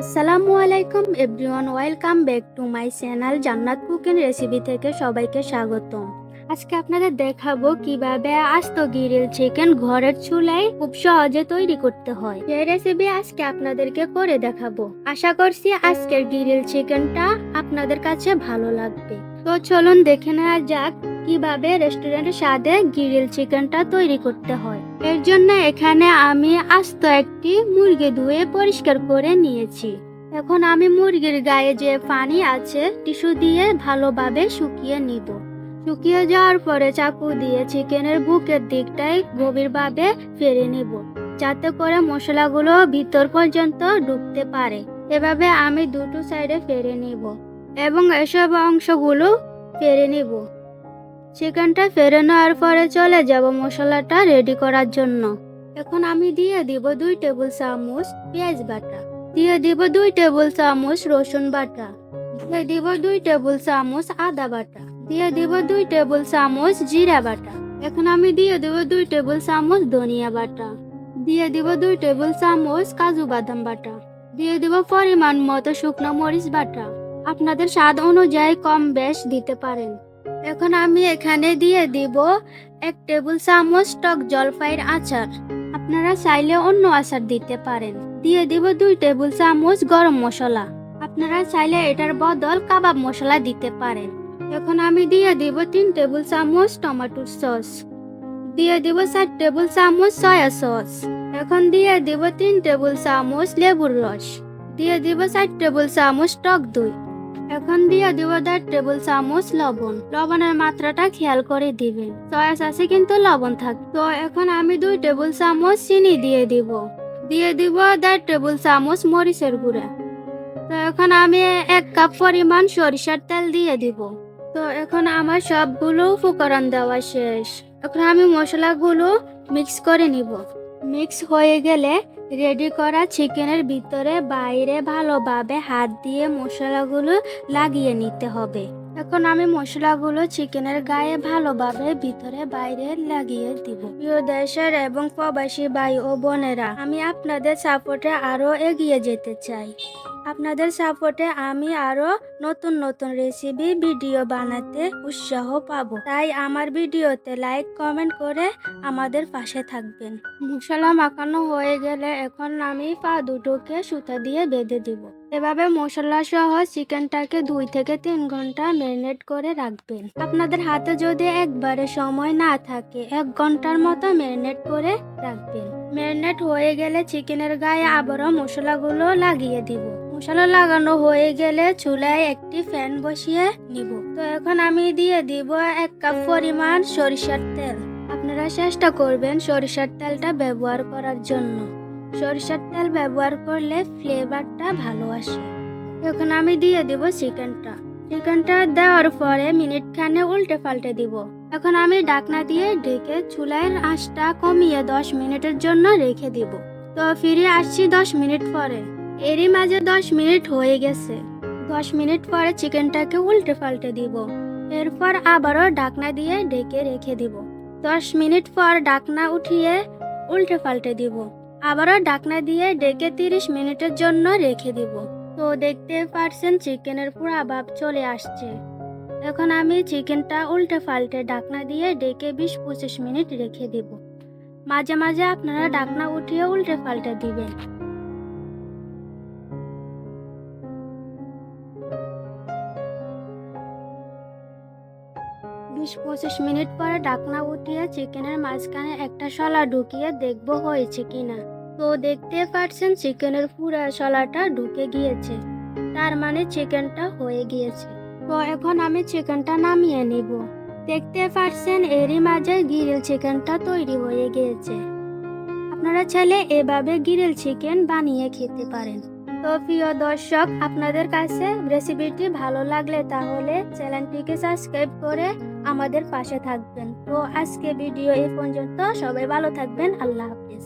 আসসালামু আলাইকুম everyone, welcome back to my channel জান্নাত কুকিং রেসিপি থেকে সবাইকে স্বাগতম। আজকে আপনাদের দেখাবো কিভাবে আস্ত গ্রিল চিকেন ঘরের চুলায় খুব সহজে তৈরি করতে হয়। এই রেসিপি আজকে আপনাদেরকে করে দেখাবো। আশা করছি আজকের গ্রিল চিকেনটা আপনাদের কাছে ভালো লাগবে। তো চলুন দেখে নেওয়া যাক কিভাবে রেস্টুরেন্টের স্বাদে গ্রিল চিকেনটা তৈরি করতে হয়। এর জন্য এখানে আমি আস্ত একটি মুরগি ধুয়ে পরিষ্কার করে নিয়েছি। এখন আমি মুরগির গায়ে যে পানি আছে টিস্যু দিয়ে ভালোভাবে শুকিয়ে নিব। শুকিয়ে যাওয়ার পরে চাকু দিয়ে চিকেনের বুকের দিকটায় গভীরভাবে ফেরে নেব, যাতে করে মশলাগুলো ভিতর পর্যন্ত ঢুকতে পারে। এভাবে আমি দুটো সাইডে ফেরে নিব এবং এসব অংশগুলো ফেরে নিব। চিকেনটা ফেরে নেওয়ার পরে চলে যাব মশলাটা রেডি করার জন্য। এখন আমি দিয়ে দিব 2 টেবিল চামচ পেঁয়াজ বাটা, দিয়ে দিব 2 টেবিল চামচ রসুন বাটা, দিয়ে দিব 2 টেবিল চামচ আদা বাটা, দিয়ে দিব 2 টেবিল চামচ জিরা বাটা। এখন আমি দিয়ে দিব 2 টেবিল চামচ ধনিয়া বাটা, দিয়ে দিব 2 টেবিল চামচ কাজু বাদাম বাটা, দিয়ে দিব পরিমাণ মতো শুকনো মরিচ বাটা। আপনাদের স্বাদ অনুযায়ী কম বেশ দিতে পারেন। এখন আমি এখানে দিয়ে দিব 1 টেবিল চামচ টক জলপাইয়ের আচার। আপনারা চাইলে অন্য আচার দিতে পারেন। দিয়ে দিব 2 টেবিল চামচ গরম মশলা। আপনারা চাইলে এটার বদল কাবাব মশলা দিতে পারেন। এখন আমি দিয়ে দিব 3 টেবিল চামচ টমেটোর সস, দিয়ে দিব 4 টেবিল চামচ সয়া সস। এখন দিয়ে দিব 3 টেবিল চামচ লেবুর রস, দিয়ে দিব 4 টেবিল চামচ টক দই। এখন দিয়ে দিব 1.5 টেবিল চামচ লবণ। লবণের মাত্রাটা খেয়াল করে দিবেন, সয়া সসে কিন্তু লবণ থাকে। তো এখন আমি 2 টেবিল চামচ চিনি দিয়ে দিব, দিয়ে দিব 1.5 টেবিল চামচ মরিচের গুঁড়া। তো এখন আমি 1 কাপ পরিমাণ সরিষার তেল দিয়ে দিব। তো এখন আমার সবগুলো উপকরণ দেওয়া শেষ। এখন আমি মশলাগুলো মিক্স করে নিব। মিক্স হয়ে গেলে রেডি করা চিকেনের ভিতরে বাইরে ভালোভাবে হাত দিয়ে মশলাগুলো লাগিয়ে নিতে হবে। এখন আমি মশলাগুলো চিকেনের গায়ে ভালোভাবে ভিতরে বাইরে লাগিয়ে দিব। প্রিয় দেশের এবং প্রবাসী ভাই ও বোনেরা, আমি আপনাদের সাপোর্টে আরো এগিয়ে যেতে চাই। আপনাদের সাপোর্টে আমি আরো নতুন নতুন রেসিপি ভিডিও বানাতে উৎসাহ পাবো। তাই আমার ভিডিওতে লাইক কমেন্ট করে আমাদের পাশে থাকবেন। মশলা মাখানো হয়ে গেলে এখন আমি পা দুটোকে সুতা দিয়ে বেঁধে দিব। এভাবে মশলা সহ চিকেনটাকে 2 থেকে 3 ঘন্টা ম্যারিনেট করে রাখবেন। আপনাদের হাতে যদি একবারে সময় না থাকে 1 ঘন্টার মতো ম্যারিনেট করে রাখবেন। ম্যারিনেট হয়ে গেলে চিকেনের গায়ে আবারও মশলাগুলো লাগিয়ে দিব। মশলা লাগানো হয়ে গেলে চুলায় একটি প্যান বসিয়ে নিব। তো এখন আমি দিয়ে দিব 1 কাপ পরিমাণ সরিষার তেল। আপনারা চেষ্টা করবেন সরিষার তেলটা ব্যবহার করার জন্য। সরিষার তেল ব্যবহার করলে ফ্লেভারটা ভালো আসে। এখন আমি দিয়ে দিব চিকেনটা দেওয়ার পরে মিনিট খানে উল্টে পাল্টে দিব। এখন আমি ঢাকনা দিয়ে ঢেকে চুলার আঁচটা কমিয়ে 10 মিনিটের জন্য রেখে দিব। তো ফিরে আসছি 10 মিনিট পরে। এরই মাঝে 10 মিনিট হয়ে গেছে। 10 মিনিট পরে চিকেনটাকে উল্টে পাল্টে দিব। এরপর আবারও ঢাকনা দিয়ে ঢেকে রেখে দিব। 10 মিনিট পর ঢাকনা উঠিয়ে উল্টে পাল্টে দিব। আবারও ঢাকনা দিয়ে ঢেকে 30 মিনিটের জন্য রেখে দিব। তো দেখতে পারছেন চিকেনের পুরো ভাব চলে আসছে। এখন আমি চিকেনটা উল্টে পাল্টে ঢাকনা দিয়ে ঢেকে 20-25 মিনিট রেখে দিব। মাঝে মাঝে আপনারা ঢাকনা উঠিয়ে উল্টে পাল্টে দিবেন। 20-25 মিনিট পরে ঢাকনা উঠিয়ে চিকেনের মাঝখানে একটা শলা ঢুকিয়ে দেখবো হয়েছে কিনা। তো দেখতে পাচ্ছেন চিকেনের পুরো শলাটা ঢুকে গিয়েছে, তার মানে চিকেনটা হয়ে গিয়েছে। তো এখন আমি চিকেনটা নামিয়ে নিব। দেখতে পাচ্ছেন এরই মাঝে গ্রিল চিকেনটা তৈরি হয়ে গিয়েছে। আপনারা চাইলে এভাবে গ্রিল চিকেন বানিয়ে খেতে পারেন। তো প্রিয় দর্শক, আপনাদের কাছে রেসিপিটি ভালো লাগলে তাহলে চ্যানেলটিকে সাবস্ক্রাইব করে আমাদের পাশে থাকবেন। তো আজকে ভিডিও এই পর্যন্ত। সবাই ভালো থাকবেন। আল্লাহ হাফেজ।